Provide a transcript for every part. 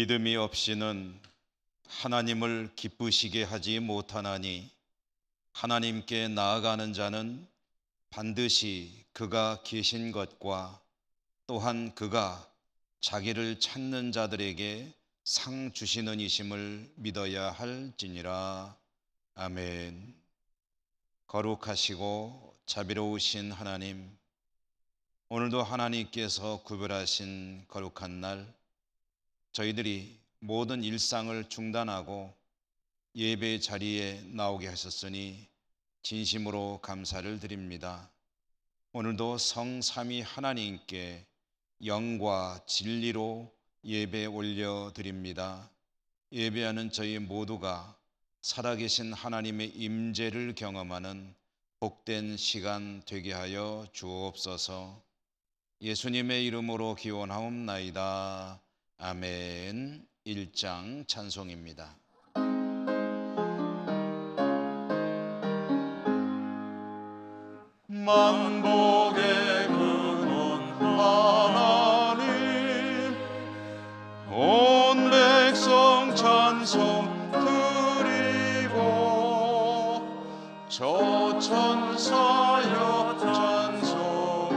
믿음이 없이는 하나님을 기쁘시게 하지 못하나니 하나님께 나아가는 자는 반드시 그가 계신 것과 또한 그가 자기를 찾는 자들에게 상 주시는 이심을 믿어야 할지니라. 아멘. 거룩하시고 자비로우신 하나님, 오늘도 하나님께서 구별하신 거룩한 날, 저희들이 모든 일상을 중단하고 예배 자리에 나오게 하셨으니 진심으로 감사를 드립니다. 오늘도 성삼위 하나님께 영과 진리로 예배 올려드립니다. 예배하는 저희 모두가 살아계신 하나님의 임재를 경험하는 복된 시간 되게 하여 주옵소서. 예수님의 이름으로 기원하옵나이다. 아멘. 1장 찬송입니다. 만복의 근원 하나님, 온 백성 찬송 드리고 저 천사여 찬송하세.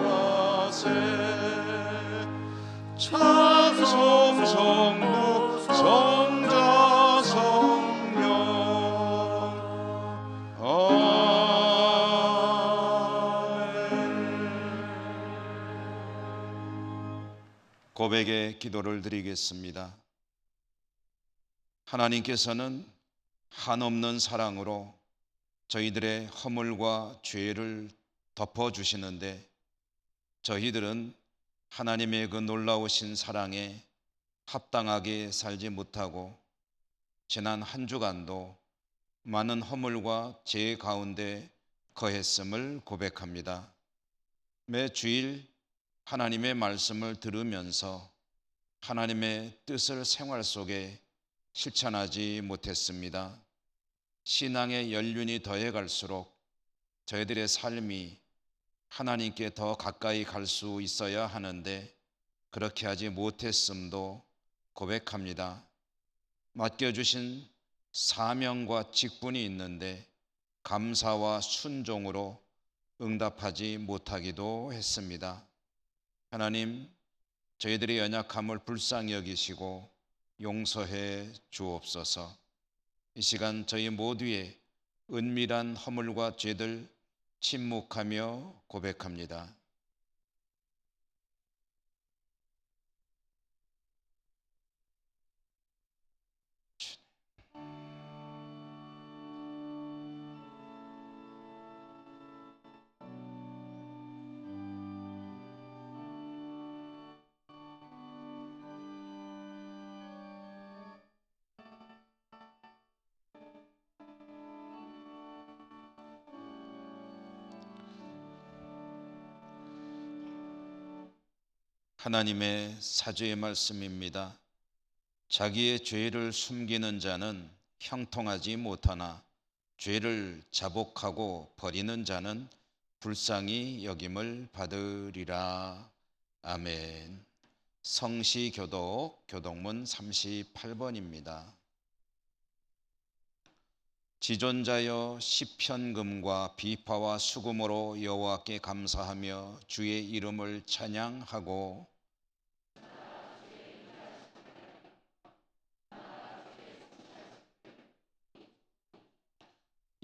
찬송 성부 성자 성령 아멘. 고백의 기도를 드리겠습니다. 하나님께서는 한없는 사랑으로 저희들의 허물과 죄를 덮어주시는데 저희들은 하나님의 그 놀라우신 사랑에 합당하게 살지 못하고 지난 한 주간도 많은 허물과 죄 가운데 거했음을 고백합니다. 매 주일 하나님의 말씀을 들으면서 하나님의 뜻을 생활 속에 실천하지 못했습니다. 신앙의 연륜이 더해갈수록 저희들의 삶이 하나님께 더 가까이 갈 수 있어야 하는데 그렇게 하지 못했음도 고백합니다. 맡겨주신 사명과 직분이 있는데 감사와 순종으로 응답하지 못하기도 했습니다. 하나님, 저희들의 연약함을 불쌍히 여기시고 용서해 주옵소서. 이 시간 저희 모두의 은밀한 허물과 죄들 침묵하며 고백합니다. 하나님의 사죄의 말씀입니다. 자기의 죄를 숨기는 자는 형통하지 못하나 죄를 자복하고 버리는 자는 불쌍히 여김을 받으리라. 아멘. 성시교독 교독문 38번입니다. 지존자여 시편금과 비파와 수금으로 여호와께 감사하며 주의 이름을 찬양하고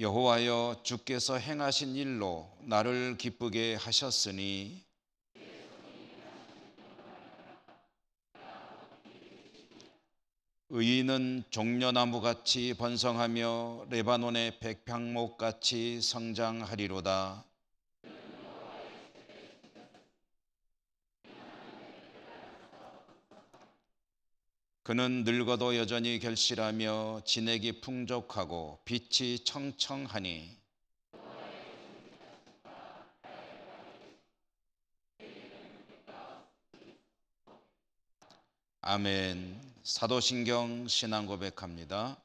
여호와여 주께서 행하신 일로 나를 기쁘게 하셨으니 의인은 종려나무같이 번성하며 레바논의 백향목같이 성장하리로다. 그는 늙어도 여전히 결실하며 진액이 풍족하고 빛이 청청하니 아멘. 사도신경 신앙 고백합니다.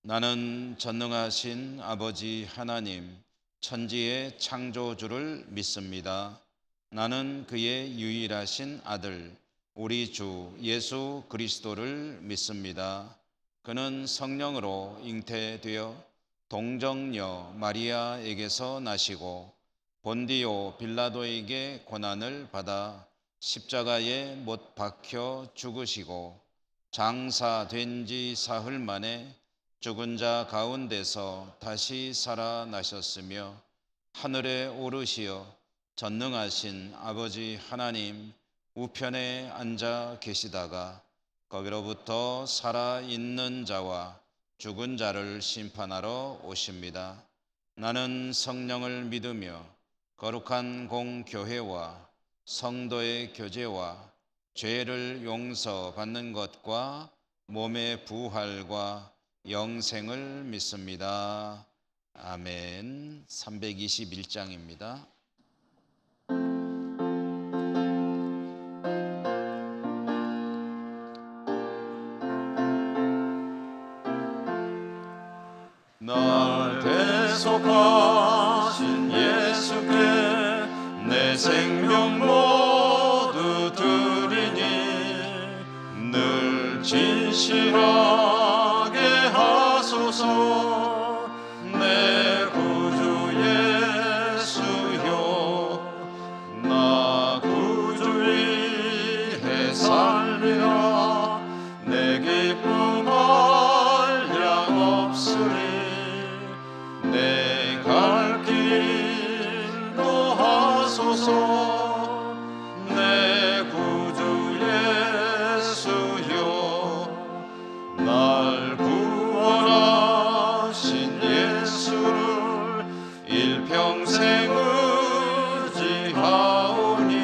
나는 전능하신 아버지 하나님 천지의 창조주를 믿습니다. 나는 그의 유일하신 아들 우리 주 예수 그리스도를 믿습니다. 그는 성령으로 잉태되어 동정녀 마리아에게서 나시고 본디오 빌라도에게 고난을 받아 십자가에 못 박혀 죽으시고 장사된 지 사흘 만에 죽은 자 가운데서 다시 살아나셨으며 하늘에 오르시어 전능하신 아버지 하나님 우편에 앉아 계시다가 거기로부터 살아있는 자와 죽은 자를 심판하러 오십니다. 나는 성령을 믿으며 거룩한 공교회와 성도의 교제와 죄를 용서받는 것과 몸의 부활과 영생을 믿습니다. 아멘. 321장입니다. 날 대속하신 예수께 내 생명 모두 드리니 늘 진실하게 하소서. 내 구주 예수여, 나 구주 위해 살리라. 내 기쁨 한량없으리. 내 갈 길 인도하소서. 내 구주 예수여, 날 구원하신 예수를 일평생 의지하오니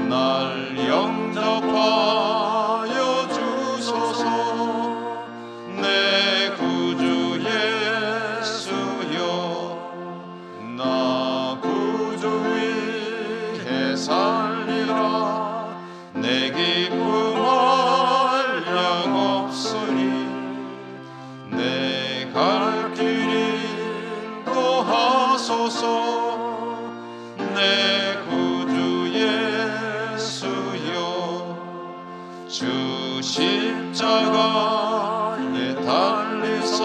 날 영접하여 주소서. 내 구주 나 구주 위해 살리라. 내 기쁨 한량없으니 내 갈 길 인도하소서. 내 구주 예수여, 주 십자가에 달리사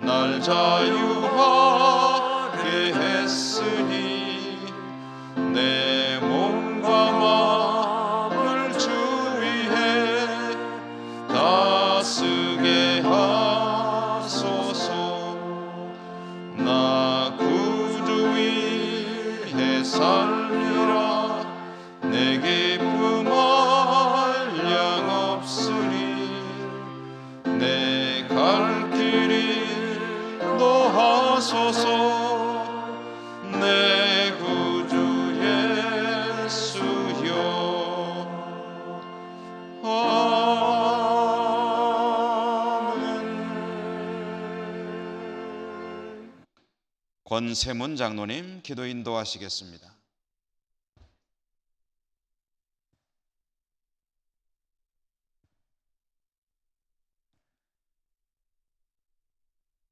날 자유하게 했으니 내 몸과 마음을 주 위해 다스게 하소서. 나 구주 위해 살리라. 내 기쁨 한량없으니 내 갈 길이 인도하소서. 내 구주 예수여. 아멘. 권세문 장로님 기도 인도하시겠습니다.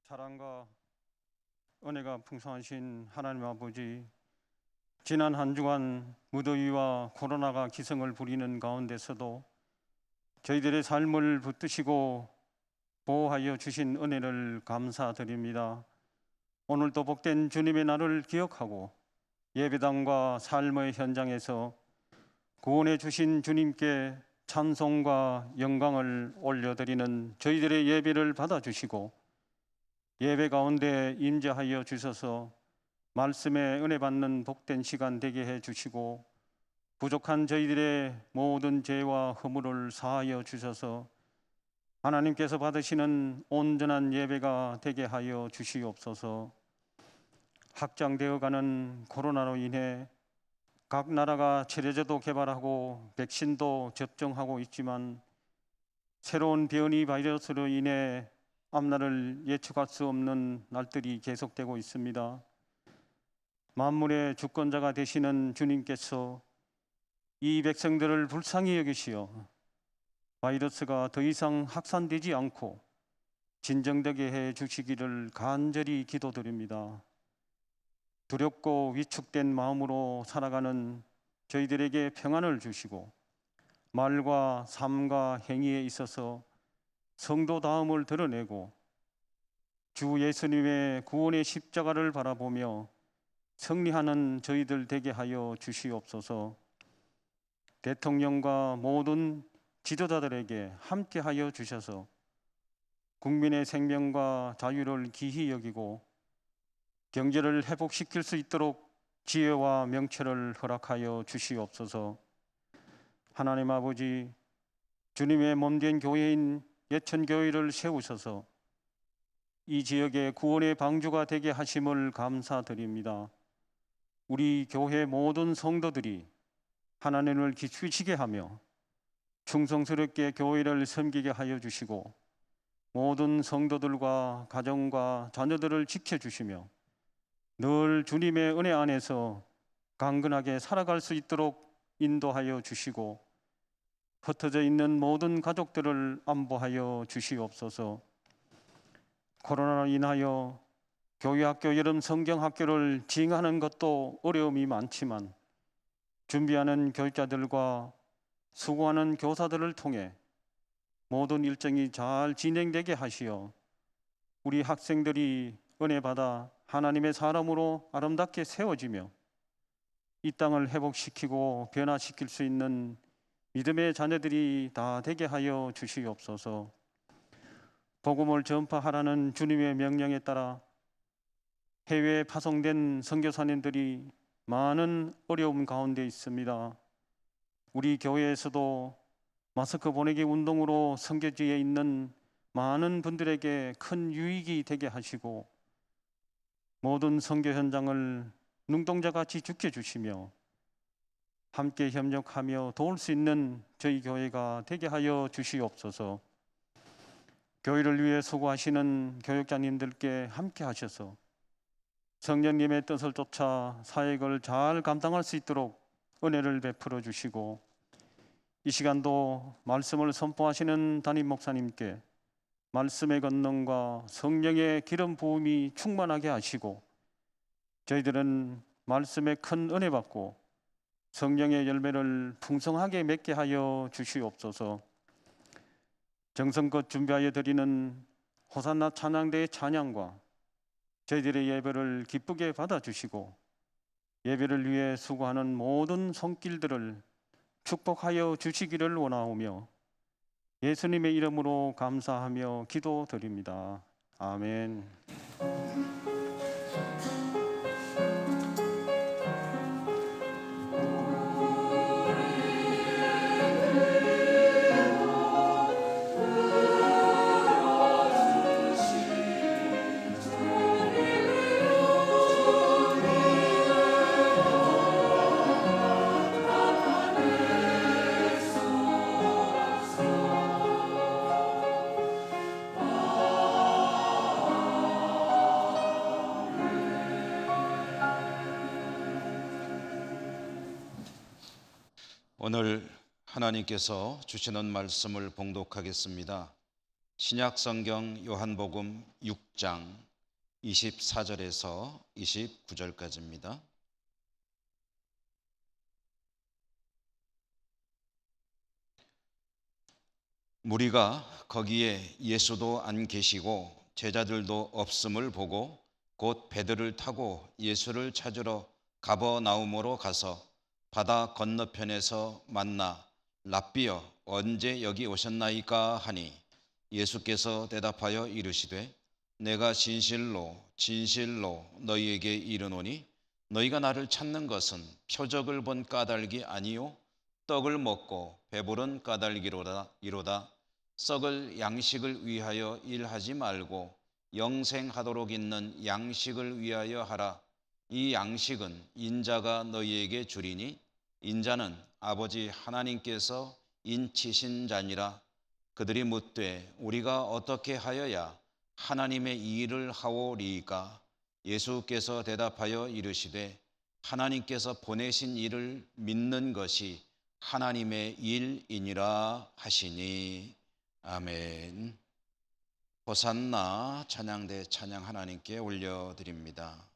사랑과 은혜가 풍성하신 하나님 아버지, 지난 한 주간 무더위와 코로나가 기승을 부리는 가운데서도 저희들의 삶을 붙드시고 보호하여 주신 은혜를 감사드립니다. 오늘도 복된 주님의 날을 기억하고 예배당과 삶의 현장에서 구원해 주신 주님께 찬송과 영광을 올려드리는 저희들의 예배를 받아주시고 예배 가운데 임재하여 주셔서 말씀에 은혜 받는 복된 시간 되게 해 주시고 부족한 저희들의 모든 죄와 허물을 사하여 주셔서 하나님께서 받으시는 온전한 예배가 되게 하여 주시옵소서. 확장되어가는 코로나로 인해 각 나라가 치료제도 개발하고 백신도 접종하고 있지만 새로운 변이 바이러스로 인해 앞날을 예측할 수 없는 날들이 계속되고 있습니다. 만물의 주권자가 되시는 주님께서 이 백성들을 불쌍히 여기시어 바이러스가 더 이상 확산되지 않고 진정되게 해 주시기를 간절히 기도드립니다. 두렵고 위축된 마음으로 살아가는 저희들에게 평안을 주시고 말과 삶과 행위에 있어서 성도다움을 드러내고 주 예수님의 구원의 십자가를 바라보며 승리하는 저희들 되게 하여 주시옵소서. 대통령과 모든 지도자들에게 함께 하여 주셔서 국민의 생명과 자유를 기히 여기고 경제를 회복시킬 수 있도록 지혜와 명철을 허락하여 주시옵소서. 하나님 아버지, 주님의 몸된 교회인 예천교회를 세우셔서 이 지역의 구원의 방주가 되게 하심을 감사드립니다. 우리 교회 모든 성도들이 하나님을 기쁘시게 하며 충성스럽게 교회를 섬기게 하여 주시고 모든 성도들과 가정과 자녀들을 지켜주시며 늘 주님의 은혜 안에서 강건하게 살아갈 수 있도록 인도하여 주시고 흩어져 있는 모든 가족들을 안보하여 주시옵소서. 코로나로 인하여 교회학교 여름 성경학교를 진행하는 것도 어려움이 많지만 준비하는 교육자들과 수고하는 교사들을 통해 모든 일정이 잘 진행되게 하시어 우리 학생들이 은혜 받아 하나님의 사람으로 아름답게 세워지며 이 땅을 회복시키고 변화시킬 수 있는 믿음의 자녀들이 다 되게 하여 주시옵소서. 복음을 전파하라는 주님의 명령에 따라 해외에 파송된 선교사님들이 많은 어려움 가운데 있습니다. 우리 교회에서도 마스크 보내기 운동으로 선교지에 있는 많은 분들에게 큰 유익이 되게 하시고 모든 선교 현장을 눈동자같이 지켜주시며 함께 협력하며 도울 수 있는 저희 교회가 되게 하여 주시옵소서. 교회를 위해 수고하시는 교육자님들께 함께 하셔서 성령님의 뜻을 쫓아 사역을 잘 감당할 수 있도록 은혜를 베풀어 주시고 이 시간도 말씀을 선포하시는 담임 목사님께 말씀의 권능과 성령의 기름 부음이 충만하게 하시고 저희들은 말씀에 큰 은혜 받고 성령의 열매를 풍성하게 맺게 하여 주시옵소서. 정성껏 준비하여 드리는 호산나 찬양대의 찬양과 저희들의 예배를 기쁘게 받아주시고 예배를 위해 수고하는 모든 손길들을 축복하여 주시기를 원하오며 예수님의 이름으로 감사하며 기도드립니다. 아멘. 오늘 하나님께서 주시는 말씀을 봉독하겠습니다. 신약 성경 요한복음 6장 24절에서 29절까지입니다. 무리가 거기에 예수도 안 계시고 제자들도 없음을 보고 곧 배들을 타고 예수를 찾으러 가버나움으로 가서 바다 건너편에서 만나 랍비여 언제 여기 오셨나이까 하니 예수께서 대답하여 이르시되 내가 진실로 진실로 너희에게 이르노니 너희가 나를 찾는 것은 표적을 본 까닭이 아니요 떡을 먹고 배부른 까닭이로다. 썩을 양식을 위하여 일하지 말고 영생하도록 있는 양식을 위하여 하라. 이 양식은 인자가 너희에게 주리니 인자는 아버지 하나님께서 인치신 자니라. 그들이 묻되 우리가 어떻게 하여야 하나님의 이 일을 하오리이까? 예수께서 대답하여 이르시되 하나님께서 보내신 이를 믿는 것이 하나님의 일이니라 하시니. 아멘. 호산나 찬양대 찬양 하나님께 올려드립니다.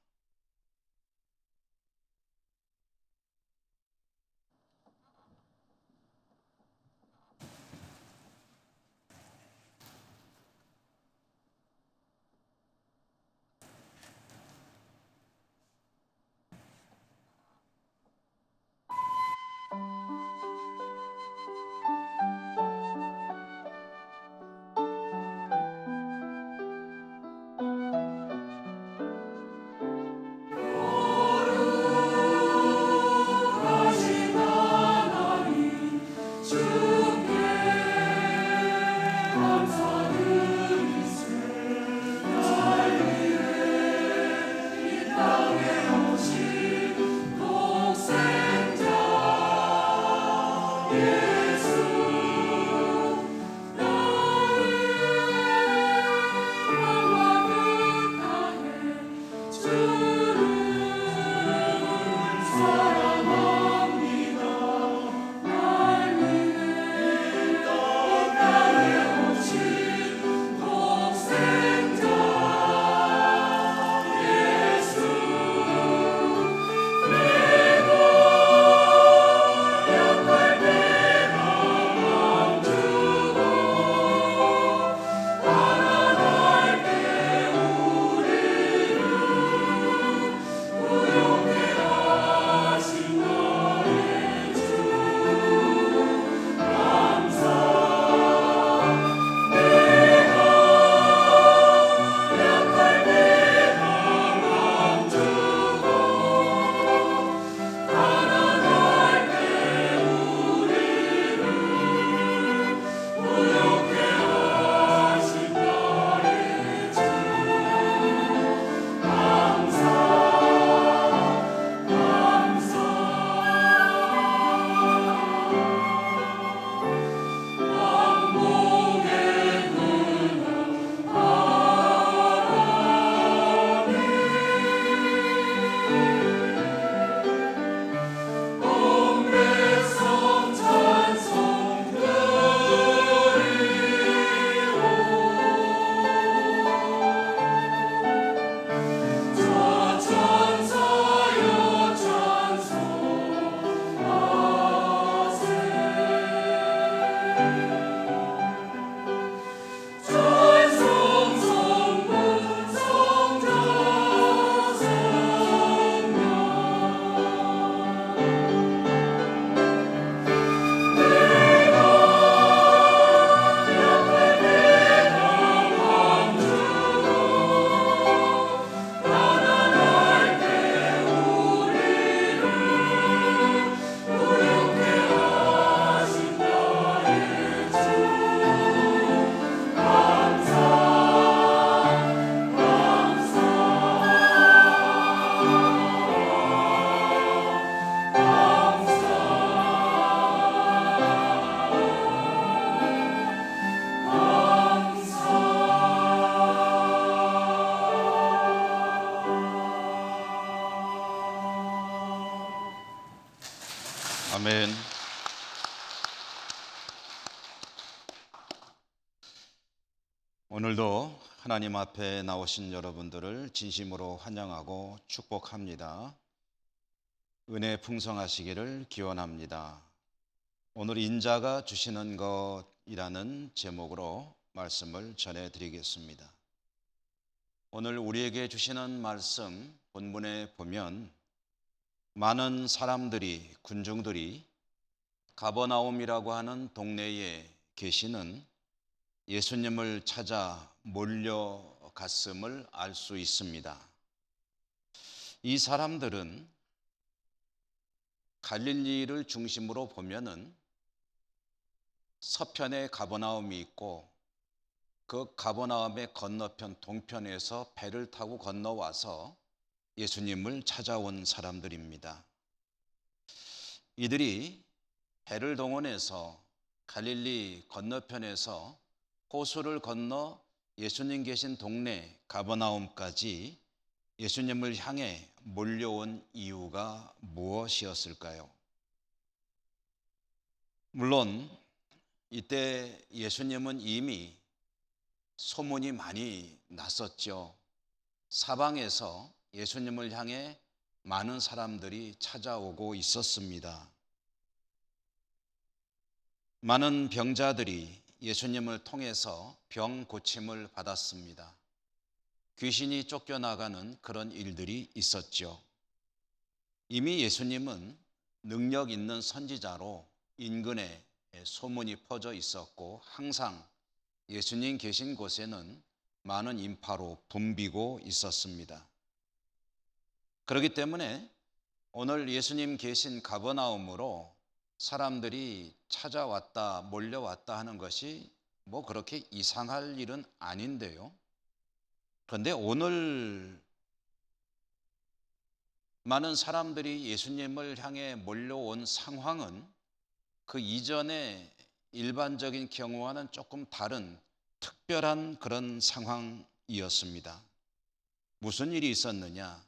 아멘. 오늘도 하나님 앞에 나오신 여러분들을 진심으로 환영하고 축복합니다. 은혜 풍성하시기를 기원합니다. 오늘 인자가 주시는 것이라는 제목으로 말씀을 전해드리겠습니다. 오늘 우리에게 주시는 말씀 본문에 보면 많은 사람들이, 군중들이 가버나움이라고 하는 동네에 계시는 예수님을 찾아 몰려갔음을 알 수 있습니다. 이 사람들은 갈릴리를 중심으로 보면은 서편에 가버나움이 있고 그 가버나움의 건너편 동편에서 배를 타고 건너와서 예수님을 찾아온 사람들입니다. 이들이 배를 동원해서 갈릴리 건너편에서 호수를 건너 예수님 계신 동네 가버나움까지 예수님을 향해 몰려온 이유가 무엇이었을까요? 물론 이때 예수님은 이미 소문이 많이 났었죠. 사방에서 예수님을 향해 많은 사람들이 찾아오고 있었습니다. 많은 병자들이 예수님을 통해서 병 고침을 받았습니다. 귀신이 쫓겨나가는 그런 일들이 있었죠. 이미 예수님은 능력 있는 선지자로 인근에 소문이 퍼져 있었고 항상 예수님 계신 곳에는 많은 인파로 붐비고 있었습니다. 그렇기 때문에 오늘 예수님 계신 가버나움으로 사람들이 찾아왔다, 몰려왔다 하는 것이 뭐 그렇게 이상할 일은 아닌데요. 그런데 오늘 많은 사람들이 예수님을 향해 몰려온 상황은 그 이전의 일반적인 경우와는 조금 다른 특별한 그런 상황이었습니다. 무슨 일이 있었느냐?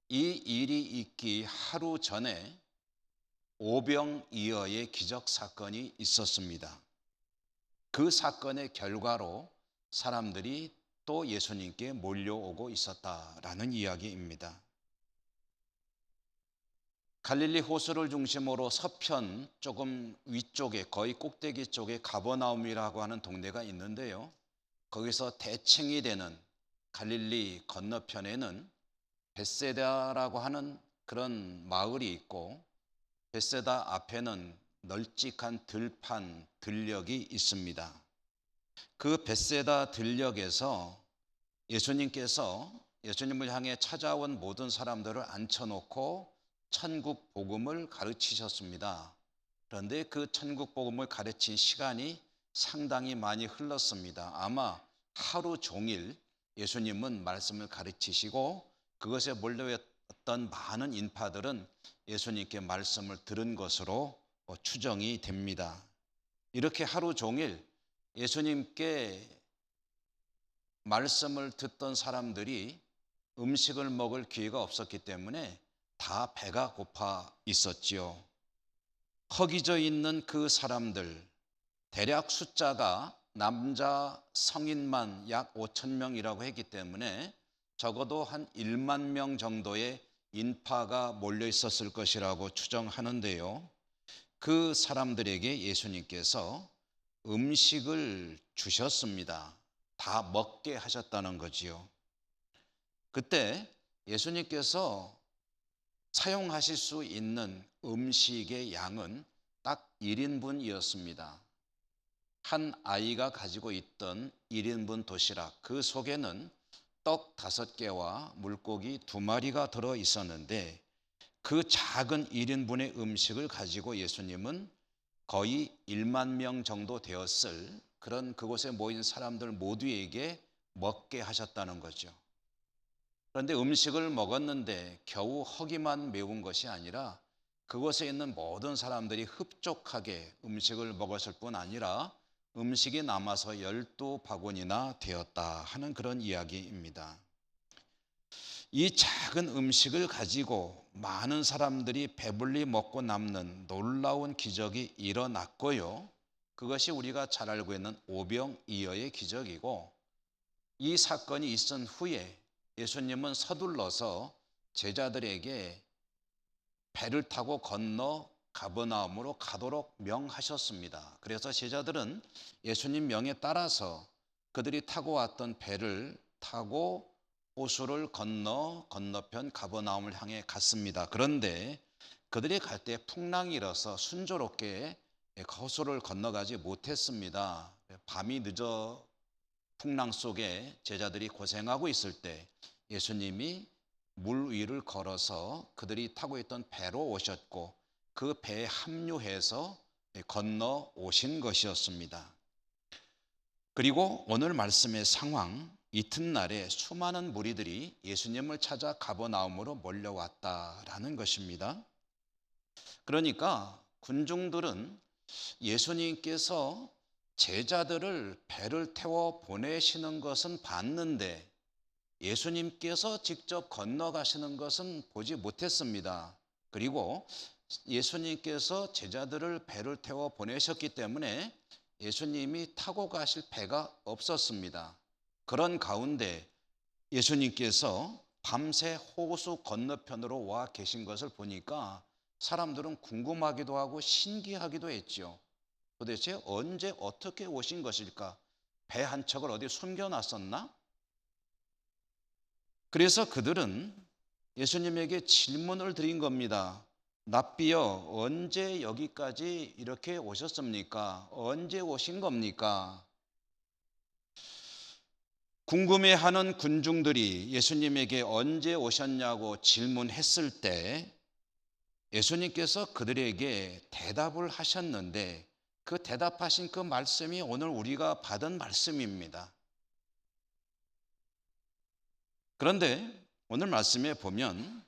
이 일이 있기 하루 전에 오병이어의 기적 사건이 있었습니다. 그 사건의 결과로 사람들이 또 예수님께 몰려오고 있었다라는 이야기입니다. 갈릴리 호수를 중심으로 서편 조금 위쪽에 거의 꼭대기 쪽에 가버나움이라고 하는 동네가 있는데요. 거기서 대칭이 되는 갈릴리 건너편에는 벳세다라고 하는 그런 마을이 있고, 벳세다 앞에는 널찍한 들판, 들녘이 있습니다. 그 벳세다 들녘에서 예수님께서 예수님을 향해 찾아온 모든 사람들을 앉혀놓고 천국 복음을 가르치셨습니다. 그런데 그 천국 복음을 가르친 시간이 상당히 많이 흘렀습니다. 아마 하루 종일 예수님은 말씀을 가르치시고 그것에 몰려왔던 많은 인파들은 예수님께 말씀을 들은 것으로 추정이 됩니다. 이렇게 하루 종일 예수님께 말씀을 듣던 사람들이 음식을 먹을 기회가 없었기 때문에 다 배가 고파 있었지요. 허기져 있는 그 사람들, 대략 숫자가 남자 성인만 약 5천 명이라고 했기 때문에 적어도 한 1만 명 정도의 인파가 몰려 있었을 것이라고 추정하는데요. 그 사람들에게 예수님께서 음식을 주셨습니다. 다 먹게 하셨다는 거지요. 그때 예수님께서 사용하실 수 있는 음식의 양은 딱 1인분이었습니다. 한 아이가 가지고 있던 1인분 도시락, 그 속에는 떡 5개와 물고기 2마리가 들어 있었는데, 그 작은 1인분의 음식을 가지고 예수님은 거의 1만 명 정도 되었을 그런 그곳에 모인 사람들 모두에게 먹게 하셨다는 거죠. 그런데 음식을 먹었는데 겨우 허기만 메운 것이 아니라 그곳에 있는 모든 사람들이 흡족하게 음식을 먹었을 뿐 아니라 음식이 남아서 12바구니나 되었다 하는 그런 이야기입니다. 이 작은 음식을 가지고 많은 사람들이 배불리 먹고 남는 놀라운 기적이 일어났고요. 그것이 우리가 잘 알고 있는 오병이어의 기적이고, 이 사건이 있은 후에 예수님은 서둘러서 제자들에게 배를 타고 건너 가버나움으로 가도록 명하셨습니다. 그래서 제자들은 예수님 명에 따라서 그들이 타고 왔던 배를 타고 호수를 건너편 가버나움을 향해 갔습니다. 그런데 그들이 갈 때 풍랑이 일어서 순조롭게 호수를 건너가지 못했습니다. 밤이 늦어 풍랑 속에 제자들이 고생하고 있을 때 예수님이 물 위를 걸어서 그들이 타고 있던 배로 오셨고 그 배에 합류해서 건너 오신 것이었습니다. 그리고 오늘 말씀의 상황, 이튿날에 수많은 무리들이 예수님을 찾아 가버나움으로 몰려왔다라는 것입니다. 그러니까 군중들은 예수님께서 제자들을 배를 태워 보내시는 것은 봤는데 예수님께서 직접 건너가시는 것은 보지 못했습니다. 그리고 예수님께서 제자들을 배를 태워 보내셨기 때문에 예수님이 타고 가실 배가 없었습니다. 그런 가운데 예수님께서 밤새 호수 건너편으로 와 계신 것을 보니까 사람들은 궁금하기도 하고 신기하기도 했죠. 도대체 언제 어떻게 오신 것일까? 배 한 척을 어디 숨겨놨었나? 그래서 그들은 예수님에게 질문을 드린 겁니다. 랍비여, 언제 여기까지 이렇게 오셨습니까? 언제 오신 겁니까? 궁금해하는 군중들이 예수님에게 언제 오셨냐고 질문했을 때 예수님께서 그들에게 대답을 하셨는데 그 대답하신 그 말씀이 오늘 우리가 받은 말씀입니다. 그런데 오늘 말씀에 보면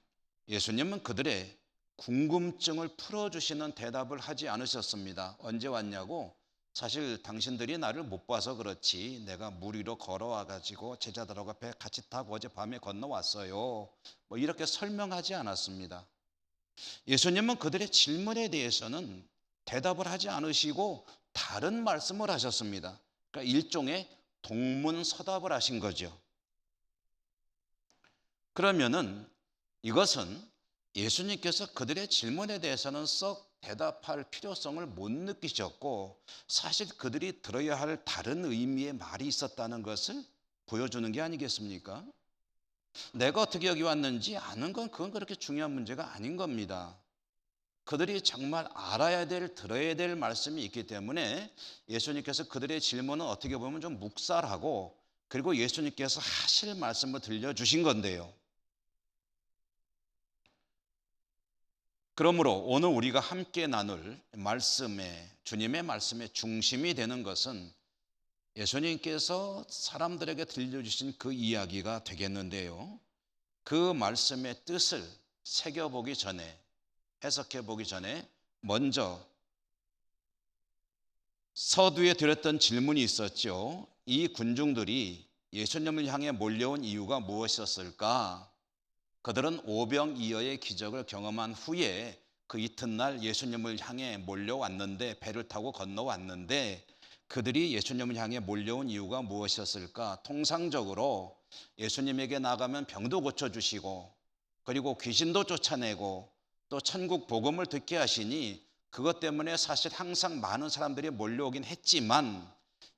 예수님은 그들의 궁금증을 풀어주시는 대답을 하지 않으셨습니다. 언제 왔냐고? 사실 당신들이 나를 못 봐서 그렇지 내가 물 위로 걸어와가지고 제자들하고 배 같이 타고 어젯밤에 건너왔어요. 뭐 이렇게 설명하지 않았습니다. 예수님은 그들의 질문에 대해서는 대답을 하지 않으시고 다른 말씀을 하셨습니다. 그러니까 일종의 동문서답을 하신 거죠. 그러면은 이것은 예수님께서 그들의 질문에 대해서는 썩 대답할 필요성을 못 느끼셨고 사실 그들이 들어야 할 다른 의미의 말이 있었다는 것을 보여주는 게 아니겠습니까? 내가 어떻게 여기 왔는지 아는 건 그건 그렇게 중요한 문제가 아닌 겁니다. 그들이 정말 알아야 될, 들어야 될 말씀이 있기 때문에 예수님께서 그들의 질문은 어떻게 보면 좀 묵살하고 그리고 예수님께서 하실 말씀을 들려주신 건데요. 그러므로 오늘 우리가 함께 나눌 주님의 말씀의 중심이 되는 것은 예수님께서 사람들에게 들려주신 그 이야기가 되겠는데요. 그 말씀의 뜻을 새겨보기 전에, 해석해보기 전에 먼저 서두에 드렸던 질문이 있었죠. 이 군중들이 예수님을 향해 몰려온 이유가 무엇이었을까? 그들은 오병이어의 기적을 경험한 후에 그 이튿날 예수님을 향해 몰려왔는데 배를 타고 건너왔는데 그들이 예수님을 향해 몰려온 이유가 무엇이었을까? 통상적으로 예수님에게 나가면 병도 고쳐주시고 그리고 귀신도 쫓아내고 또 천국 복음을 듣게 하시니 그것 때문에 사실 항상 많은 사람들이 몰려오긴 했지만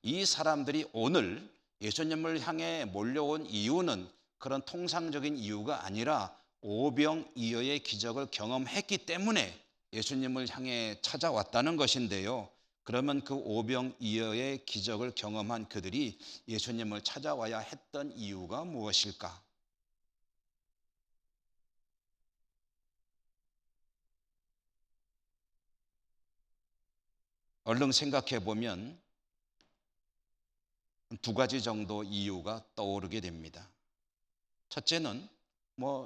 이 사람들이 오늘 예수님을 향해 몰려온 이유는 그런 통상적인 이유가 아니라 오병이어의 기적을 경험했기 때문에 예수님을 향해 찾아왔다는 것인데요. 그러면 그 오병이어의 기적을 경험한 그들이 예수님을 찾아와야 했던 이유가 무엇일까? 얼른 생각해 보면 두 가지 정도 이유가 떠오르게 됩니다. 첫째는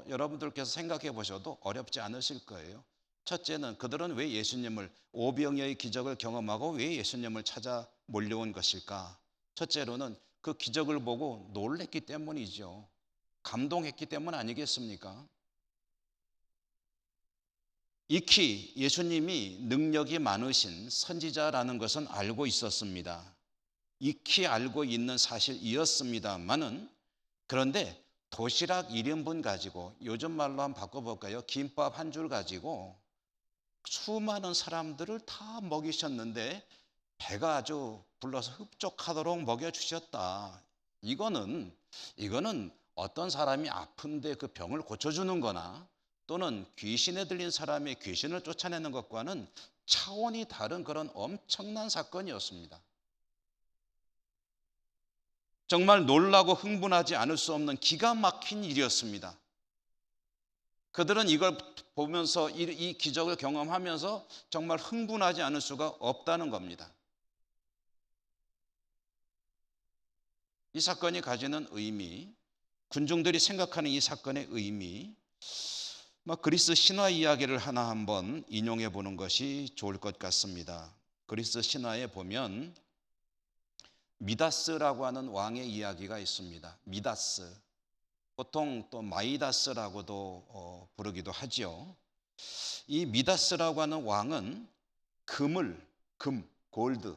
여러분들께서 생각해 보셔도 어렵지 않으실 거예요. 첫째는 그들은 왜 예수님을 오병이어의 기적을 경험하고 왜 예수님을 찾아 몰려온 것일까? 첫째로는 그 기적을 보고 놀랬기 때문이죠. 감동했기 때문 아니겠습니까? 익히 예수님이 능력이 많으신 선지자라는 것은 알고 있었습니다. 익히 알고 있는 사실이었습니다만은 그런데 도시락 1인분 가지고 요즘 말로 한번 바꿔볼까요? 김밥 한 줄 가지고 수많은 사람들을 다 먹이셨는데 배가 아주 불러서 흡족하도록 먹여주셨다. 이거는 어떤 사람이 아픈데 그 병을 고쳐주는 거나 또는 귀신에 들린 사람이 귀신을 쫓아내는 것과는 차원이 다른 그런 엄청난 사건이었습니다. 정말 놀라고 흥분하지 않을 수 없는 기가 막힌 일이었습니다. 그들은 이걸 보면서 이 기적을 경험하면서 정말 흥분하지 않을 수가 없다는 겁니다. 이 사건이 가지는 의미, 군중들이 생각하는 이 사건의 의미, 그리스 신화 이야기를 하나 한번 인용해 보는 것이 좋을 것 같습니다. 그리스 신화에 보면 미다스라고 하는 왕의 이야기가 있습니다. 미다스, 보통 또 마이다스라고도 부르기도 하죠. 이 미다스라고 하는 왕은 골드,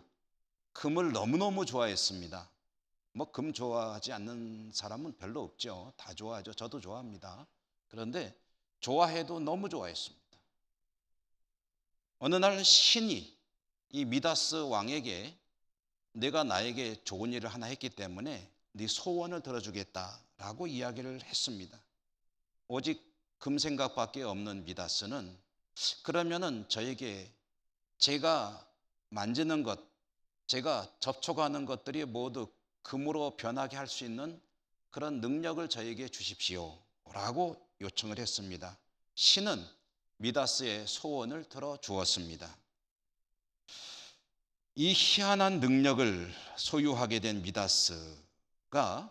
금을 너무너무 좋아했습니다. 금 좋아하지 않는 사람은 별로 없죠. 다 좋아하죠. 저도 좋아합니다. 그런데 좋아해도 너무 좋아했습니다. 어느 날 신이 이 미다스 왕에게 내가 나에게 좋은 일을 하나 했기 때문에 네 소원을 들어주겠다라고 이야기를 했습니다. 오직 금 생각밖에 없는 미다스는 그러면은 저에게 제가 만지는 것, 제가 접촉하는 것들이 모두 금으로 변하게 할 수 있는 그런 능력을 저에게 주십시오 라고 요청을 했습니다. 신은 미다스의 소원을 들어주었습니다. 이 희한한 능력을 소유하게 된 미다스가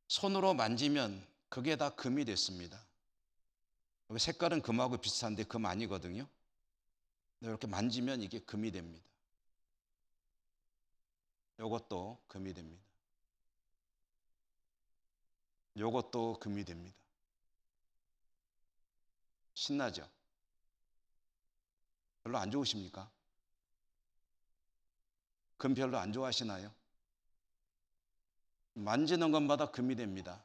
손으로 만지면 그게 다 금이 됐습니다. 여기 색깔은 금하고 비슷한데 금 아니거든요. 이렇게 만지면 이게 금이 됩니다. 이것도 금이 됩니다. 이것도 금이 됩니다. 신나죠? 별로 안 좋으십니까? 금 별로 안 좋아하시나요? 만지는 것마다 금이 됩니다.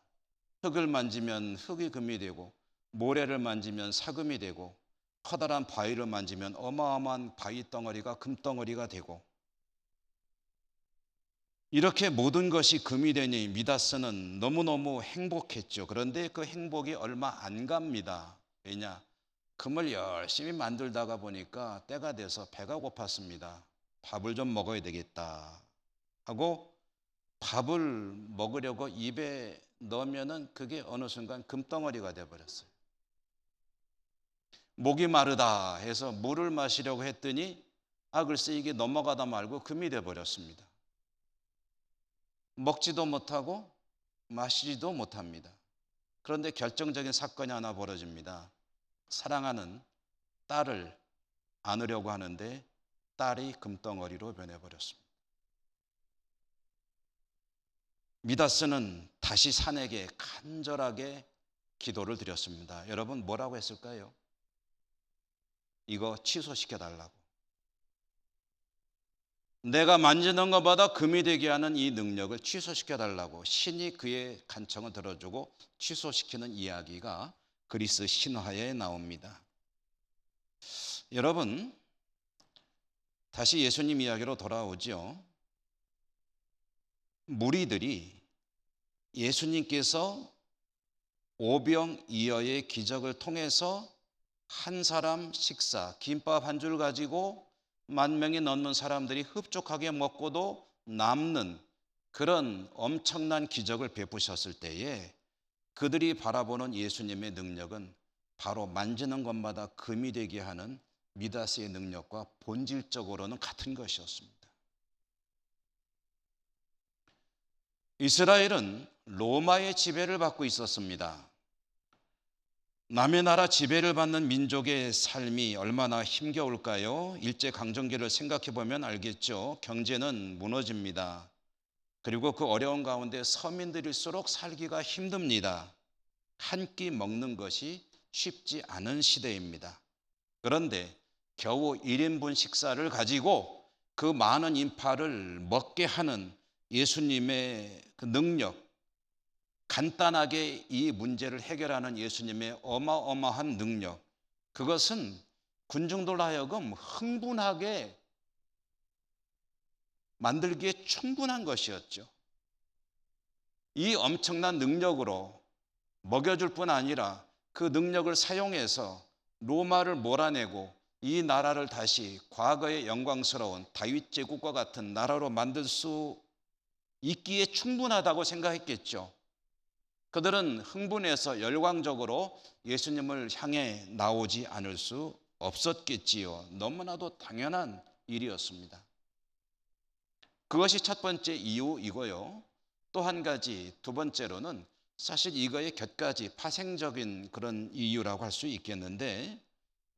흙을 만지면 흙이 금이 되고, 모래를 만지면 사금이 되고, 커다란 바위를 만지면 어마어마한 바위 덩어리가 금덩어리가 되고, 이렇게 모든 것이 금이 되니 미다스는 너무너무 행복했죠. 그런데 그 행복이 얼마 안 갑니다. 왜냐? 금을 열심히 만들다가 보니까 때가 돼서 배가 고팠습니다. 밥을 좀 먹어야 되겠다 하고 밥을 먹으려고 입에 넣으면은 그게 어느 순간 금덩어리가 돼버렸어요. 목이 마르다 해서 물을 마시려고 했더니 글쎄 이게 넘어가다 말고 금이 돼버렸습니다. 먹지도 못하고 마시지도 못합니다. 그런데 결정적인 사건이 하나 벌어집니다. 사랑하는 딸을 안으려고 하는데 딸이 금덩어리로 변해버렸습니다. 미다스는 다시 산에게 간절하게 기도를 드렸습니다. 여러분 뭐라고 했을까요? 이거 취소시켜달라고. 내가 만지는 것보다 금이 되게 하는 이 능력을 취소시켜달라고 신이 그의 간청을 들어주고 취소시키는 이야기가 그리스 신화에 나옵니다. 여러분 다시 예수님 이야기로 돌아오죠. 무리들이 예수님께서 오병이어의 기적을 통해서 한 사람 식사, 김밥 한 줄 가지고 10,000명이 넘는 사람들이 흡족하게 먹고도 남는 그런 엄청난 기적을 베푸셨을 때에 그들이 바라보는 예수님의 능력은 바로 만지는 것마다 금이 되게 하는 미다스의 능력과 본질적으로는 같은 것이었습니다. 이스라엘은 로마의 지배를 받고 있었습니다. 남의 나라 지배를 받는 민족의 삶이 얼마나 힘겨울까요? 일제강점기를 생각해 보면 알겠죠. 경제는 무너집니다. 그리고 그 어려운 가운데 서민들일수록 살기가 힘듭니다. 한 끼 먹는 것이 쉽지 않은 시대입니다. 그런데 겨우 1인분 식사를 가지고 그 많은 인파를 먹게 하는 예수님의 그 능력, 간단하게 이 문제를 해결하는 예수님의 어마어마한 능력, 그것은 군중들로 하여금 흥분하게 만들기에 충분한 것이었죠. 이 엄청난 능력으로 먹여줄 뿐 아니라 그 능력을 사용해서 로마를 몰아내고 이 나라를 다시 과거의 영광스러운 다윗 제국과 같은 나라로 만들 수 있기에 충분하다고 생각했겠죠. 그들은 흥분해서 열광적으로 예수님을 향해 나오지 않을 수 없었겠지요. 너무나도 당연한 일이었습니다. 그것이 첫 번째 이유이고요. 또 한 가지, 두 번째로는 사실 이거의 곁가지 파생적인 그런 이유라고 할 수 있겠는데,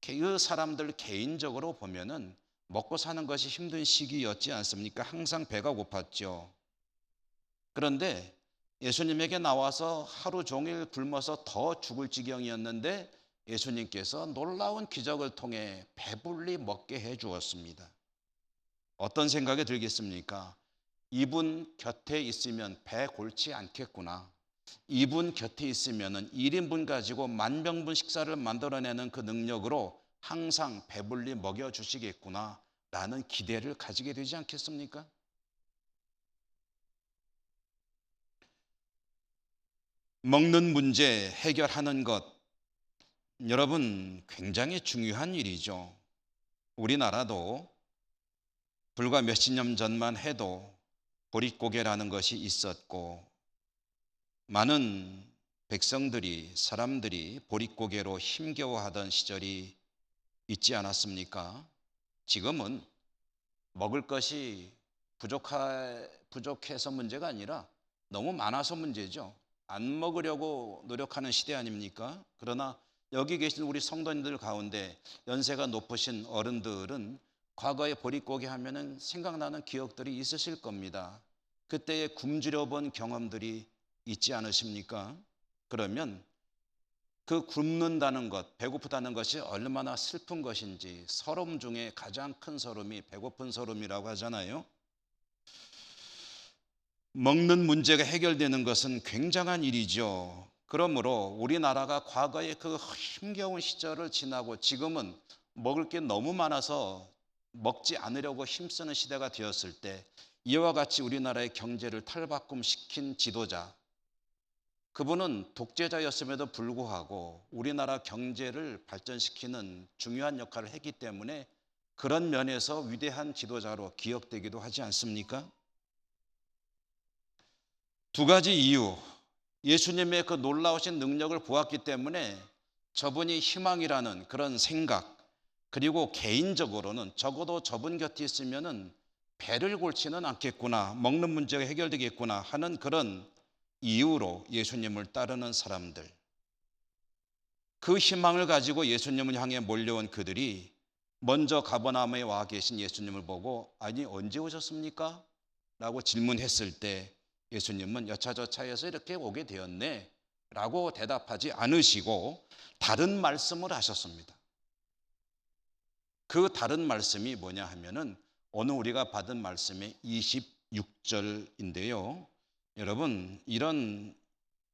그 사람들 개인적으로 보면은 먹고 사는 것이 힘든 시기였지 않습니까? 항상 배가 고팠죠. 그런데 예수님에게 나와서 하루 종일 굶어서 더 죽을 지경이었는데 예수님께서 놀라운 기적을 통해 배불리 먹게 해 주었습니다. 어떤 생각이 들겠습니까? 이분 곁에 있으면 배 골치 않겠구나. 이분 곁에 있으면 1인분 가지고 10,000명분 식사를 만들어내는 그 능력으로 항상 배불리 먹여주시겠구나 라는 기대를 가지게 되지 않겠습니까? 먹는 문제 해결하는 것, 여러분 굉장히 중요한 일이죠. 우리나라도 불과 몇십 년 전만 해도 보릿고개라는 것이 있었고 많은 백성들이, 사람들이 보릿고개로 힘겨워하던 시절이 있지 않았습니까? 지금은 먹을 것이 부족해서 문제가 아니라 너무 많아서 문제죠. 안 먹으려고 노력하는 시대 아닙니까? 그러나 여기 계신 우리 성도님들 가운데 연세가 높으신 어른들은 과거에 보릿고개 하면은 생각나는 기억들이 있으실 겁니다. 그때에 굶주려 본 경험들이 있지 않으십니까? 그러면 그 굶는다는 것, 배고프다는 것이 얼마나 슬픈 것인지, 서름 중에 가장 큰 서름이 배고픈 서름이라고 하잖아요. 먹는 문제가 해결되는 것은 굉장한 일이죠. 그러므로 우리나라가 과거의 그 힘겨운 시절을 지나고 지금은 먹을 게 너무 많아서 먹지 않으려고 힘쓰는 시대가 되었을 때, 이와 같이 우리나라의 경제를 탈바꿈시킨 지도자, 그분은 독재자였음에도 불구하고 우리나라 경제를 발전시키는 중요한 역할을 했기 때문에 그런 면에서 위대한 지도자로 기억되기도 하지 않습니까? 두 가지 이유, 예수님의 그 놀라우신 능력을 보았기 때문에 저분이 희망이라는 그런 생각, 그리고 개인적으로는 적어도 저분 곁에 있으면은 배를 골치는 않겠구나, 먹는 문제가 해결되겠구나 하는 그런 이유로 예수님을 따르는 사람들, 그 희망을 가지고 예수님을 향해 몰려온 그들이 먼저 가버나움에 와 계신 예수님을 보고 아니 언제 오셨습니까? 라고 질문했을 때 예수님은 여차저차해서 이렇게 오게 되었네 라고 대답하지 않으시고 다른 말씀을 하셨습니다. 그 다른 말씀이 뭐냐 하면은 오늘 우리가 받은 말씀의 26절인데요. 여러분, 이런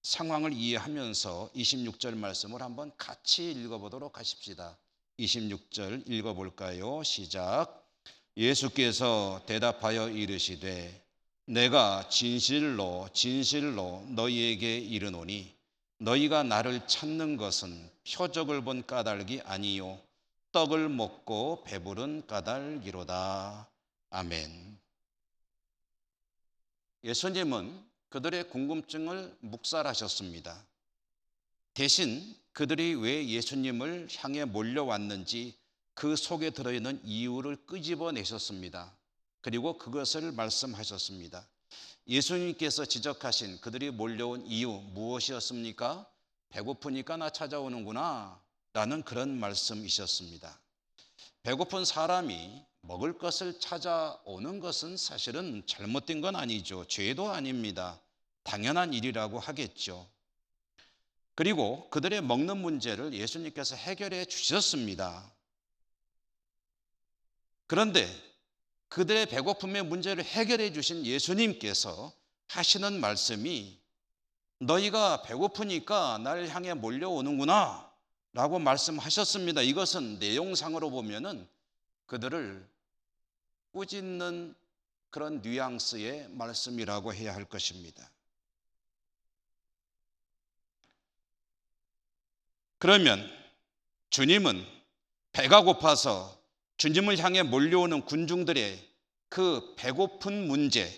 상황을 이해하면서 26절 말씀을 한번 같이 읽어보도록 하십시다. 26절 읽어볼까요? 시작. 예수께서 대답하여 이르시되 내가 진실로 진실로 너희에게 이르노니 너희가 나를 찾는 것은 표적을 본 까닭이 아니요 떡을 먹고 배부른 까닭이로다. 아멘. 예수님은 그들의 궁금증을 묵살하셨습니다. 대신 그들이 왜 예수님을 향해 몰려왔는지 그 속에 들어있는 이유를 끄집어내셨습니다. 그리고 그것을 말씀하셨습니다. 예수님께서 지적하신 그들이 몰려온 이유 무엇이었습니까? 배고프니까 나 찾아오는구나 라는 그런 말씀이셨습니다. 배고픈 사람이 먹을 것을 찾아오는 것은 사실은 잘못된 건 아니죠. 죄도 아닙니다. 당연한 일이라고 하겠죠. 그리고 그들의 먹는 문제를 예수님께서 해결해 주셨습니다. 그런데 그들의 배고픔의 문제를 해결해 주신 예수님께서 하시는 말씀이 너희가 배고프니까 나를 향해 몰려오는구나 라고 말씀하셨습니다. 이것은 내용상으로 보면은 그들을 꾸짖는 그런 뉘앙스의 말씀이라고 해야 할 것입니다. 그러면 주님은 배가 고파서 주님을 향해 몰려오는 군중들의 그 배고픈 문제,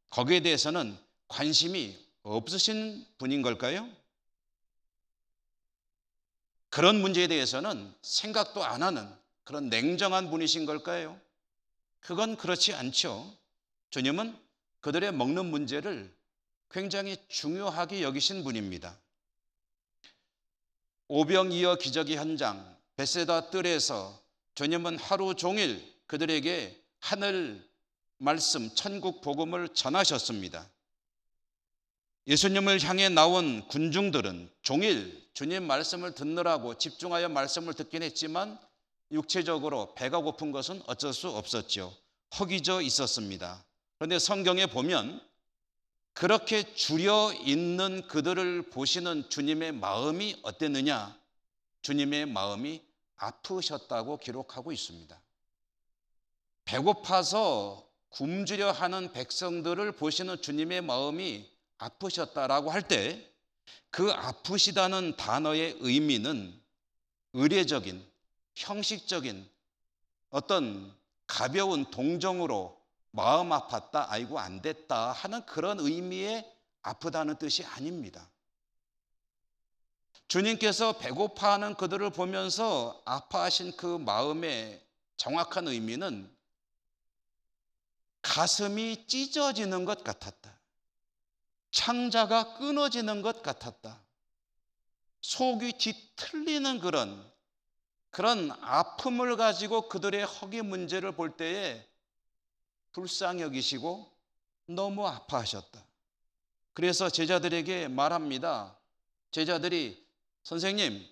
거기에 대해서는 관심이 없으신 분인 걸까요? 그런 문제에 대해서는 생각도 안 하는 그런 냉정한 분이신 걸까요? 그건 그렇지 않죠. 주님은 그들의 먹는 문제를 굉장히 중요하게 여기신 분입니다. 오병이어 기적의 현장 벳세다 뜰에서 주님은 하루 종일 그들에게 하늘 말씀, 천국 복음을 전하셨습니다. 예수님을 향해 나온 군중들은 종일 주님 말씀을 듣느라고 집중하여 말씀을 듣긴 했지만 육체적으로 배가 고픈 것은 어쩔 수 없었죠. 허기져 있었습니다. 그런데 성경에 보면 그렇게 줄여 있는 그들을 보시는 주님의 마음이 어땠느냐? 주님의 마음이 아프셨다고 기록하고 있습니다. 배고파서 굶주려 하는 백성들을 보시는 주님의 마음이 아프셨다라고 할 때 그 아프시다는 단어의 의미는 의례적인, 형식적인 어떤 가벼운 동정으로 마음 아팠다, 아이고 안 됐다 하는 그런 의미의 아프다는 뜻이 아닙니다. 주님께서 배고파하는 그들을 보면서 아파하신 그 마음의 정확한 의미는 가슴이 찢어지는 것 같았다. 창자가 끊어지는 것 같았다. 속이 뒤틀리는 그런 아픔을 가지고 그들의 허기 문제를 볼 때에 불쌍히 여기시고 너무 아파하셨다. 그래서 제자들에게 말합니다. 제자들이 선생님,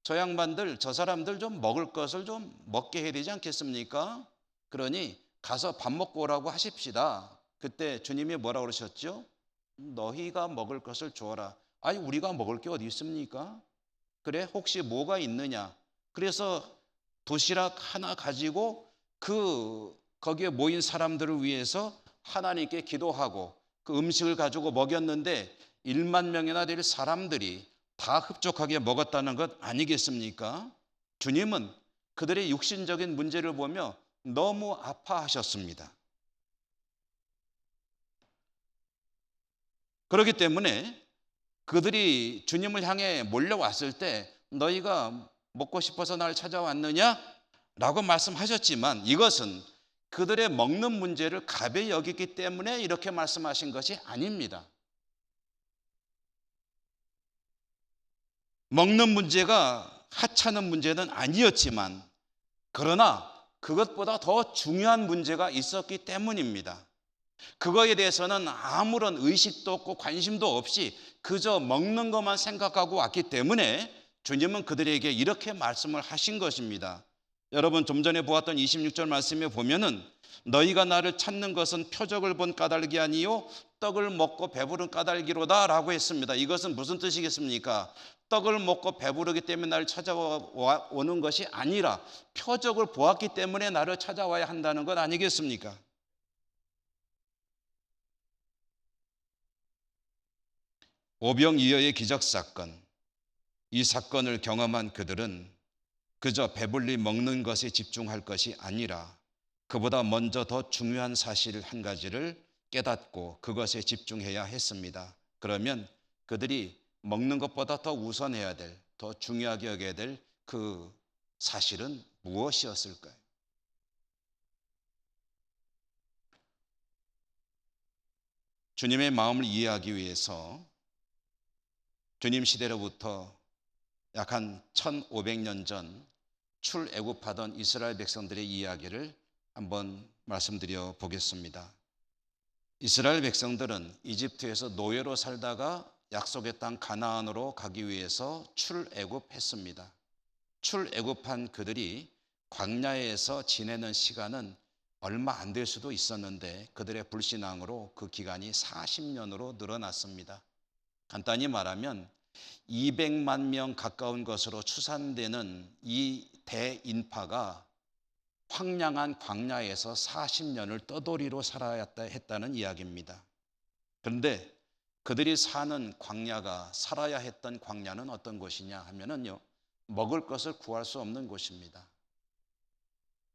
저 양반들, 저 사람들 좀 먹을 것을 좀 먹게 해야 되지 않겠습니까? 그러니 가서 밥 먹고 오라고 하십시다. 그때 주님이 뭐라고 그러셨죠? 너희가 먹을 것을 주어라. 아니, 우리가 먹을 게 어디 있습니까? 그래, 혹시 뭐가 있느냐? 그래서 도시락 하나 가지고 거기에 모인 사람들을 위해서 하나님께 기도하고 그 음식을 가지고 먹였는데 1만 명이나 될 사람들이 다 흡족하게 먹었다는 것 아니겠습니까? 주님은 그들의 육신적인 문제를 보며 너무 아파하셨습니다. 그렇기 때문에 그들이 주님을 향해 몰려왔을 때 너희가 먹고 싶어서 나를 찾아왔느냐? 라고 말씀하셨지만 이것은 그들의 먹는 문제를 가벼이 여겼기 때문에 이렇게 말씀하신 것이 아닙니다. 먹는 문제가 하찮은 문제는 아니었지만 그러나 그것보다 더 중요한 문제가 있었기 때문입니다. 그거에 대해서는 아무런 의식도 없고 관심도 없이 그저 먹는 것만 생각하고 왔기 때문에 주님은 그들에게 이렇게 말씀을 하신 것입니다. 여러분 좀 전에 보았던 26절 말씀에 보면은 너희가 나를 찾는 것은 표적을 본 까닭이 아니요 떡을 먹고 배부른 까닭이로다 라고 했습니다. 이것은 무슨 뜻이겠습니까? 떡을 먹고 배부르기 때문에 나를 찾아오는 것이 아니라 표적을 보았기 때문에 나를 찾아와야 한다는 것 아니겠습니까? 오병이어의 기적사건, 이 사건을 경험한 그들은 그저 배불리 먹는 것에 집중할 것이 아니라 그보다 먼저 더 중요한 사실 한 가지를 깨닫고 그것에 집중해야 했습니다. 그러면 그들이 먹는 것보다 더 우선해야 될, 더 중요하게 여겨야 될 그 사실은 무엇이었을까요? 주님의 마음을 이해하기 위해서 주님 시대로부터 약 한 1500년 전 출애굽하던 이스라엘 백성들의 이야기를 한번 말씀드려 보겠습니다. 이스라엘 백성들은 이집트에서 노예로 살다가 약속의 땅 가나안으로 가기 위해서 출애굽했습니다. 출애굽한 그들이 광야에서 지내는 시간은 얼마 안 될 수도 있었는데 그들의 불신앙으로 그 기간이 40년으로 늘어났습니다. 간단히 말하면 200만 명 가까운 것으로 추산되는 이 대인파가 황량한 광야에서 40년을 떠돌이로 살아야 했다는 이야기입니다. 그런데 그들이 사는 광야가, 살아야 했던 광야는 어떤 곳이냐 하면은요, 먹을 것을 구할 수 없는 곳입니다.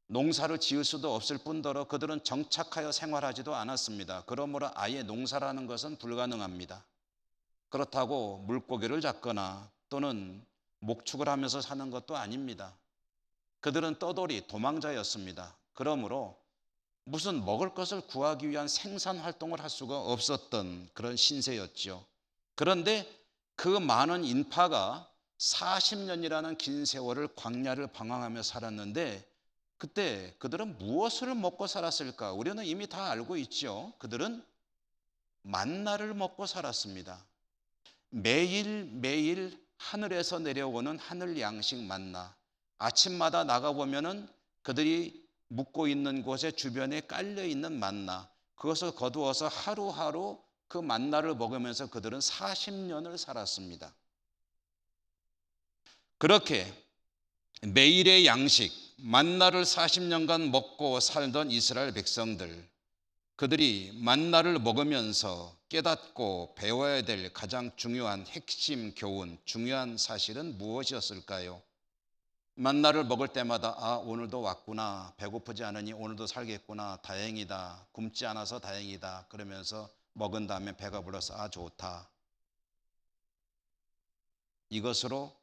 농사를 지을 수도 없을 뿐더러 그들은 정착하여 생활하지도 않았습니다. 그러므로 아예 농사라는 것은 불가능합니다. 그렇다고 물고기를 잡거나 또는 목축을 하면서 사는 것도 아닙니다. 그들은 떠돌이, 도망자였습니다. 그러므로 무슨 먹을 것을 구하기 위한 생산 활동을 할 수가 없었던 그런 신세였죠. 그런데 그 많은 인파가 40년이라는 긴 세월을 광야를 방황하며 살았는데 그때 그들은 무엇을 먹고 살았을까? 우리는 이미 다 알고 있죠. 그들은 만나를 먹고 살았습니다. 매일매일 하늘에서 내려오는 하늘 양식 만나. 아침마다 나가보면은 그들이 묵고 있는 곳에 주변에 깔려있는 만나, 그것을 거두어서 하루하루 그 만나를 먹으면서 그들은 40년을 살았습니다. 그렇게 매일의 양식, 만나를 40년간 먹고 살던 이스라엘 백성들, 그들이 만나를 먹으면서 깨닫고 배워야 될 가장 중요한 핵심 교훈, 중요한 사실은 무엇이었을까요? 만나를 먹을 때마다 오늘도 왔구나, 배고프지 않으니 오늘도 살겠구나, 다행이다, 굶지 않아서 다행이다 그러면서 먹은 다음에 배가 불러서 좋다, 이것으로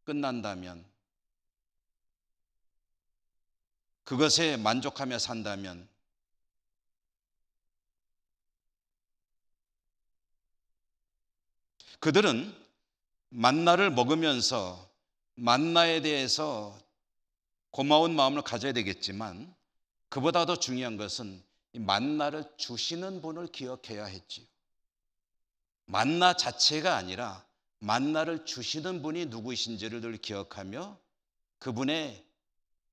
끝난다면, 그것에 만족하며 산다면 그들은 만나를 먹으면서 만나에 대해서 고마운 마음을 가져야 되겠지만 그보다 더 중요한 것은 이 만나를 주시는 분을 기억해야 했지요. 만나 자체가 아니라 만나를 주시는 분이 누구이신지를 늘 기억하며 그분의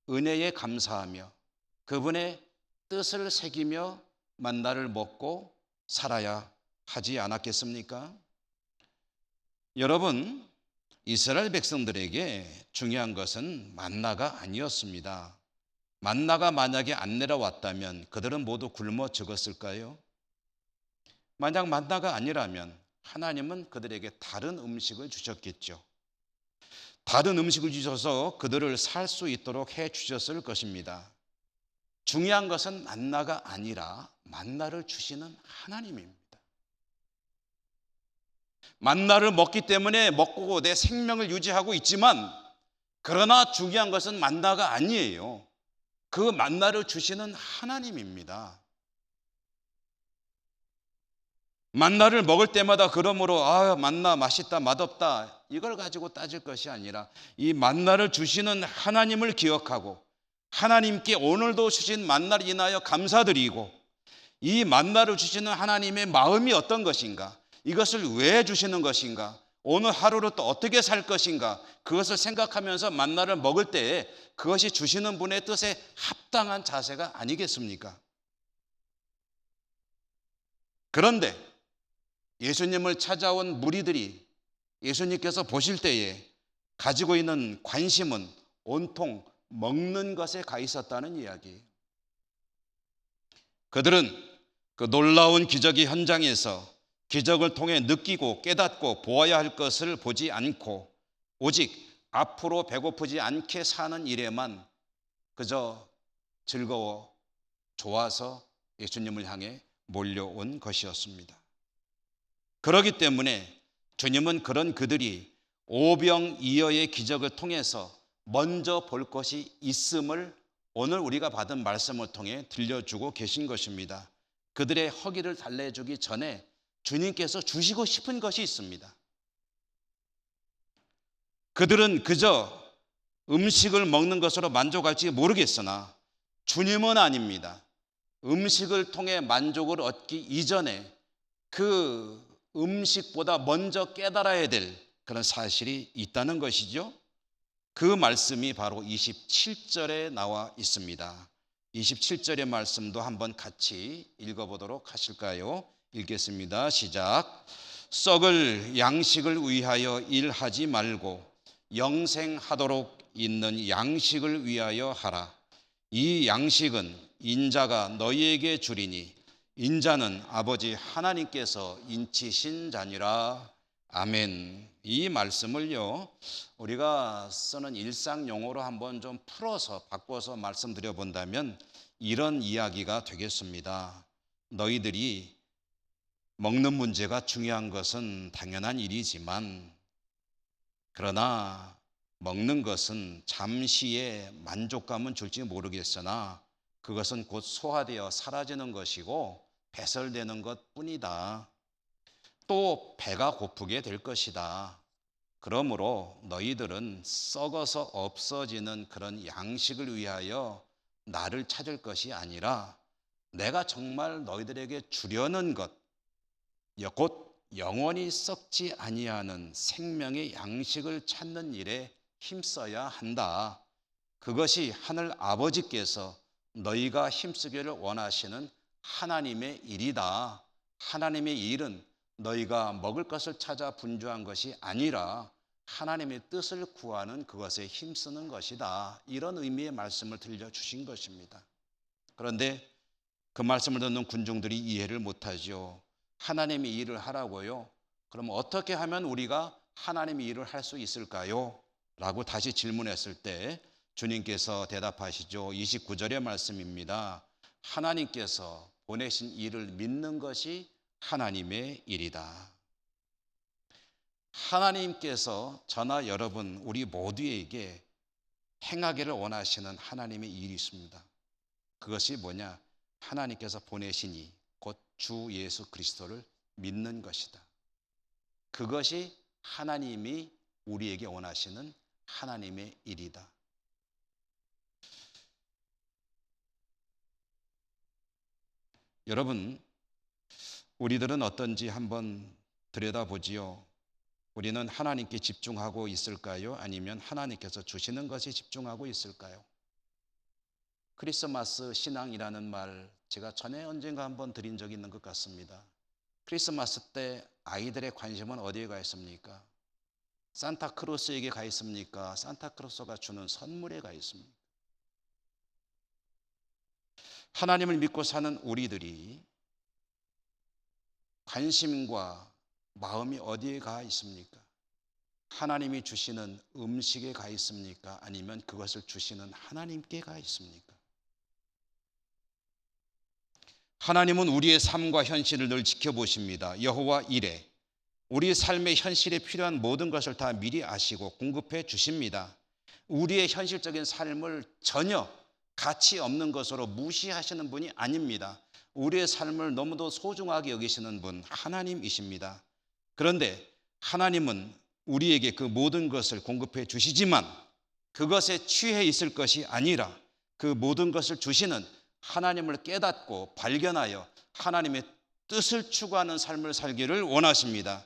은혜에 감사하며 그분의 뜻을 새기며 만나를 먹고 살아야 하지 않았겠습니까? 여러분, 이스라엘 백성들에게 중요한 것은 만나가 아니었습니다. 만나가 만약에 안 내려왔다면 그들은 모두 굶어 죽었을까요? 만약 만나가 아니라면 하나님은 그들에게 다른 음식을 주셨겠죠. 다른 음식을 주셔서 그들을 살 수 있도록 해 주셨을 것입니다. 중요한 것은 만나가 아니라 만나를 주시는 하나님입니다. 만나를 먹기 때문에 먹고 내 생명을 유지하고 있지만 그러나 중요한 것은 만나가 아니에요. 그 만나를 주시는 하나님입니다. 만나를 먹을 때마다 그러므로 만나 맛있다 맛없다 이걸 가지고 따질 것이 아니라 이 만나를 주시는 하나님을 기억하고 하나님께 오늘도 주신 만나를 인하여 감사드리고 이 만나를 주시는 하나님의 마음이 어떤 것인가, 이것을 왜 주시는 것인가, 오늘 하루를 또 어떻게 살 것인가, 그것을 생각하면서 만나를 먹을 때에 그것이 주시는 분의 뜻에 합당한 자세가 아니겠습니까? 그런데 예수님을 찾아온 무리들이 예수님께서 보실 때에 가지고 있는 관심은 온통 먹는 것에 가 있었다는 이야기예요. 그들은 그 놀라운 기적의 현장에서 기적을 통해 느끼고 깨닫고 보아야 할 것을 보지 않고 오직 앞으로 배고프지 않게 사는 일에만 그저 즐거워 좋아서 예수님을 향해 몰려온 것이었습니다. 그렇기 때문에 주님은 그런 그들이 오병이어의 기적을 통해서 먼저 볼 것이 있음을 오늘 우리가 받은 말씀을 통해 들려주고 계신 것입니다. 그들의 허기를 달래주기 전에 주님께서 주시고 싶은 것이 있습니다. 그들은 그저 음식을 먹는 것으로 만족할지 모르겠으나 주님은 아닙니다. 음식을 통해 만족을 얻기 이전에 그 음식보다 먼저 깨달아야 될 그런 사실이 있다는 것이죠. 그 말씀이 바로 27절에 나와 있습니다. 27절의 말씀도 한번 같이 읽어보도록 하실까요? 읽겠습니다. 시작. 썩을 양식을 위하여 일하지 말고 영생하도록 있는 양식을 위하여 하라. 이 양식은 인자가 너희에게 주리니 인자는 아버지 하나님께서 인치신 자니라. 아멘. 이 말씀을요, 우리가 쓰는 일상 용어로 한번 좀 풀어서 바꿔서 말씀드려 본다면 이런 이야기가 되겠습니다. 너희들이 먹는 문제가 중요한 것은 당연한 일이지만 그러나 먹는 것은 잠시의 만족감은 줄지 모르겠으나 그것은 곧 소화되어 사라지는 것이고 배설되는 것뿐이다. 또 배가 고프게 될 것이다. 그러므로 너희들은 썩어서 없어지는 그런 양식을 위하여 나를 찾을 것이 아니라 내가 정말 너희들에게 주려는 것, 곧 영원히 썩지 아니하는 생명의 양식을 찾는 일에 힘써야 한다. 그것이 하늘 아버지께서 너희가 힘쓰기를 원하시는 하나님의 일이다. 하나님의 일은 너희가 먹을 것을 찾아 분주한 것이 아니라 하나님의 뜻을 구하는 그것에 힘쓰는 것이다. 이런 의미의 말씀을 들려주신 것입니다. 그런데 그 말씀을 듣는 군중들이 이해를 못하죠. 하나님의 일을 하라고요? 그럼 어떻게 하면 우리가 하나님의 일을 할 수 있을까요? 라고 다시 질문했을 때 주님께서 대답하시죠. 29절의 말씀입니다. 하나님께서 보내신 일을 믿는 것이 하나님의 일이다. 하나님께서 저나 여러분 우리 모두에게 행하기를 원하시는 하나님의 일이 있습니다. 그것이 뭐냐? 하나님께서 보내신 이 곧 주 예수 그리스도를 믿는 것이다. 그것이 하나님이 우리에게 원하시는 하나님의 일이다. 여러분, 우리들은 어떤지 한번 들여다보지요. 우리는 하나님께 집중하고 있을까요? 아니면 하나님께서 주시는 것에 집중하고 있을까요? 크리스마스 신앙이라는 말 제가 전에 언젠가 한번 드린 적이 있는 것 같습니다. 크리스마스 때 아이들의 관심은 어디에 가 있습니까? 산타크로스에게 가 있습니까? 산타크로스가 주는 선물에 가 있습니까? 하나님을 믿고 사는 우리들이 관심과 마음이 어디에 가 있습니까? 하나님이 주시는 음식에 가 있습니까? 아니면 그것을 주시는 하나님께 가 있습니까? 하나님은 우리의 삶과 현실을 늘 지켜보십니다. 여호와 이레, 우리 삶의 현실에 필요한 모든 것을 다 미리 아시고 공급해 주십니다. 우리의 현실적인 삶을 전혀 가치 없는 것으로 무시하시는 분이 아닙니다. 우리의 삶을 너무도 소중하게 여기시는 분 하나님이십니다. 그런데 하나님은 우리에게 그 모든 것을 공급해 주시지만 그것에 취해 있을 것이 아니라 그 모든 것을 주시는 하나님을 깨닫고 발견하여 하나님의 뜻을 추구하는 삶을 살기를 원하십니다.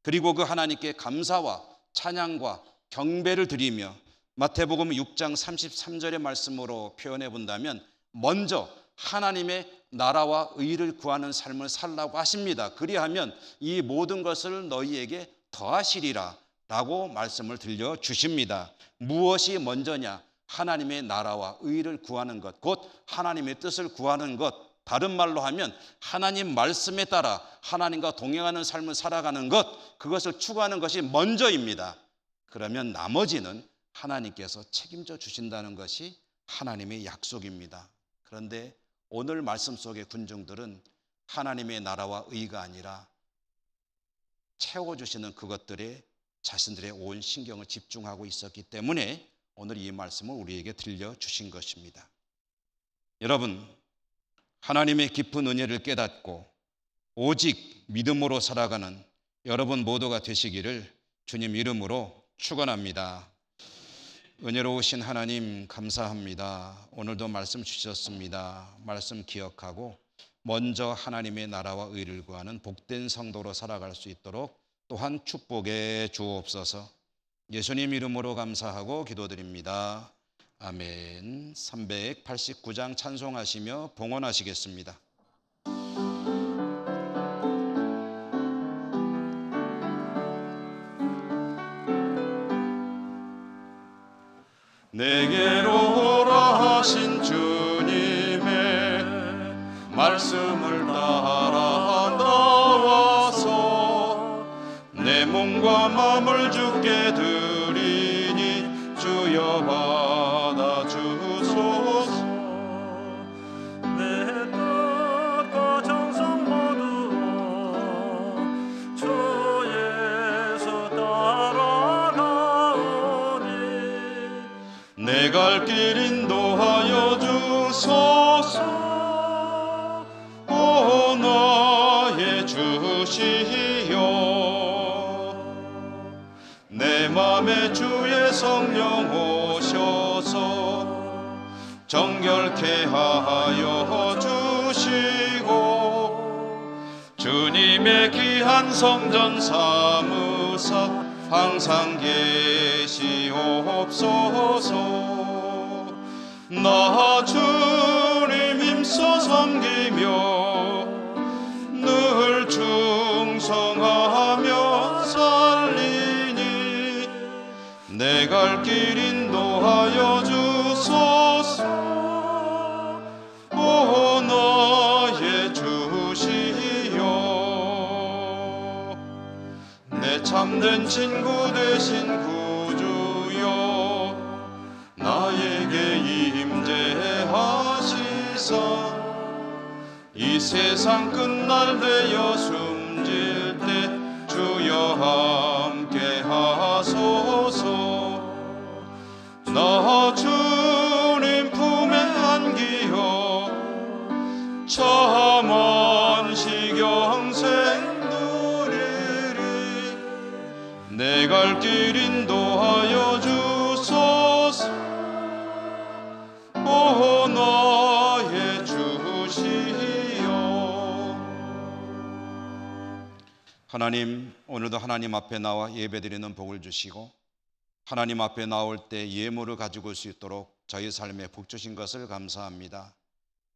그리고 그 하나님께 감사와 찬양과 경배를 드리며 마태복음 6장 33절의 말씀으로 표현해 본다면 먼저 하나님의 나라와 의를 구하는 삶을 살라고 하십니다. 그리하면 이 모든 것을 너희에게 더하시리라 라고 말씀을 들려주십니다. 무엇이 먼저냐? 하나님의 나라와 의를 구하는 것, 곧 하나님의 뜻을 구하는 것, 다른 말로 하면 하나님 말씀에 따라 하나님과 동행하는 삶을 살아가는 것, 그것을 추구하는 것이 먼저입니다. 그러면 나머지는 하나님께서 책임져 주신다는 것이 하나님의 약속입니다. 그런데 오늘 말씀 속의 군중들은 하나님의 나라와 의가 아니라 채워주시는 그것들에 자신들의 온 신경을 집중하고 있었기 때문에 오늘 이 말씀을 우리에게 들려주신 것입니다. 여러분, 하나님의 깊은 은혜를 깨닫고 오직 믿음으로 살아가는 여러분 모두가 되시기를 주님 이름으로 축원합니다. 은혜로우신 하나님 감사합니다. 오늘도 말씀 주셨습니다. 말씀 기억하고 먼저 하나님의 나라와 의를 구하는 복된 성도로 살아갈 수 있도록 또한 축복해 주옵소서. 예수님 이름으로 감사하고 기도드립니다. 아멘. 389장 찬송하시며 봉헌하시겠습니다. 내게로 오라 하신 주님의 말씀을 따라 나와서 내 몸과 마음을 주께 드리니 주여 받아주소서. 내 뜻과 정성 모두 주에서 따라가오니 내 갈 길 인도하여 주소서. 오 나의 주시여, 내 맘에 주의 성령 오셔서 정결케 하여 주시고 주님의 귀한 성전 삼으사 항상 계시옵소서. 나 주님 힘써 섬기며 늘 충성하며 살리니 내 갈 길 인도하여 주소서. 오 나의 주시여, 내 참된 친구 되신 구주여, 나에게 임재하시사 이 세상 끝날 되어 숨질 때 주여 함께 하소서. 나 주님 품에 안기어 참한 시경생 누리리 갈 길 인도하여 주소서. 오 나의 주시여. 하나님, 오늘도 하나님 앞에 나와 예배드리는 복을 주시고 하나님 앞에 나올 때 예물을 가지고 올 수 있도록 저희 삶에 복 주신 것을 감사합니다.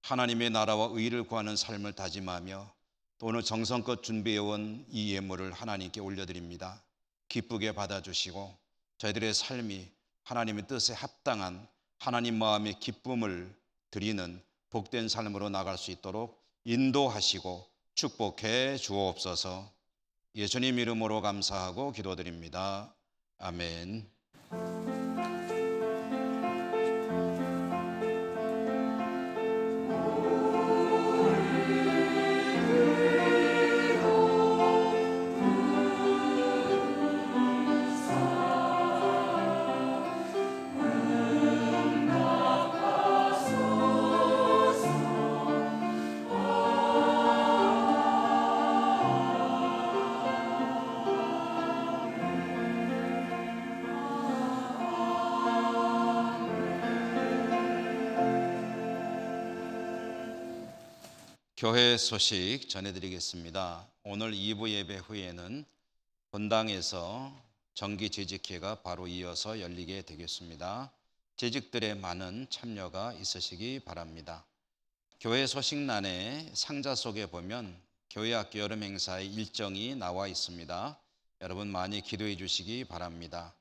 하나님의 나라와 의를 구하는 삶을 다짐하며 또 오늘 정성껏 준비해온 이 예물을 하나님께 올려드립니다. 기쁘게 받아주시고 저희들의 삶이 하나님의 뜻에 합당한 하나님 마음의 기쁨을 드리는 복된 삶으로 나갈 수 있도록 인도하시고 축복해 주옵소서. 예수님 이름으로 감사하고 기도드립니다. 아멘. 교회 소식 전해드리겠습니다. 오늘 2부 예배 후에는 본당에서 정기 재직회가 바로 이어서 열리게 되겠습니다. 재직들의 많은 참여가 있으시기 바랍니다. 교회 소식란의 상자 속에 보면 교회학교 여름 행사의 일정이 나와 있습니다. 여러분 많이 기도해 주시기 바랍니다.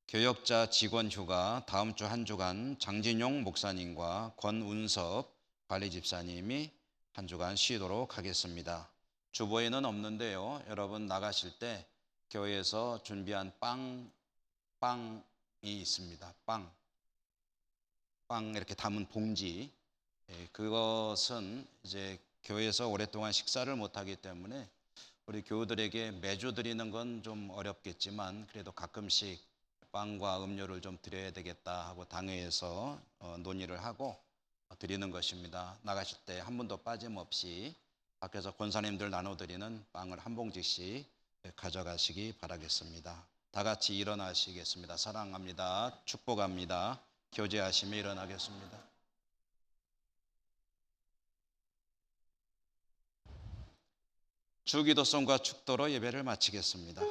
교역자 직원 휴가 다음 주 한 주간 장진용 목사님과 권운섭 관리집사님이 한 주간 쉬도록 하겠습니다. 주보에는 없는데요, 여러분 나가실 때 교회에서 준비한 빵이 있습니다. 빵 이렇게 담은 봉지, 그것은 이제 교회에서 오랫동안 식사를 못하기 때문에 우리 교우들에게 매주 드리는 건 좀 어렵겠지만 그래도 가끔씩 빵과 음료를 좀 드려야 되겠다 하고 당회에서 논의를 하고 드리는 것입니다. 나가실 때 한 분도 빠짐없이 밖에서 권사님들 나눠드리는 빵을 한 봉지씩 가져가시기 바라겠습니다. 다 같이 일어나시겠습니다. 사랑합니다. 축복합니다. 교제하시며 일어나겠습니다. 주기도송과 축도로 예배를 마치겠습니다.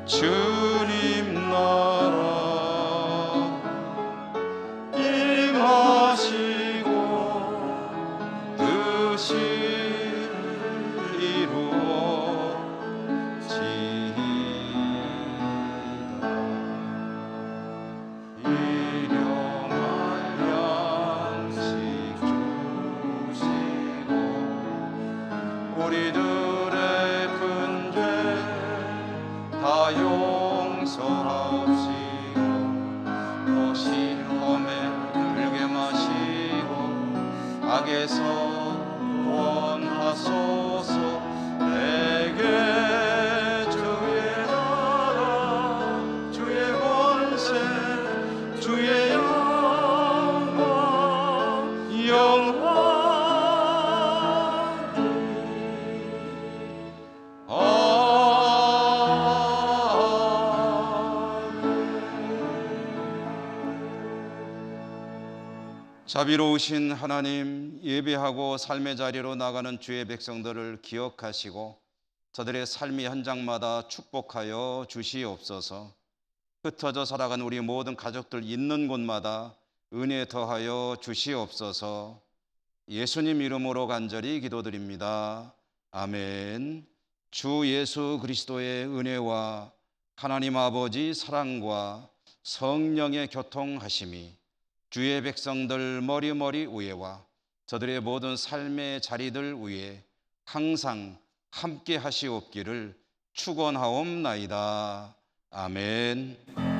주님 나라 임하시고 뜻이 이루어지이다. 일용할 양식 주시고 우리들의 큰 죄 다 용서하옵시고 또 시험에 들게 마시고 악에서 구원하소서. 내게 주의 나라 주의 권세 주의 영광 영원히 자비로우신 하나님, 예배하고 삶의 자리로 나가는 주의 백성들을 기억하시고 저들의 삶의 현장마다 축복하여 주시옵소서. 흩어져 살아가는 우리 모든 가족들 있는 곳마다 은혜 더하여 주시옵소서. 예수님 이름으로 간절히 기도드립니다. 아멘. 주 예수 그리스도의 은혜와 하나님 아버지 사랑과 성령의 교통하심이 주의 백성들 머리머리 위에와 저들의 모든 삶의 자리들 위에 항상 함께 하시옵기를 축원하옵나이다. 아멘.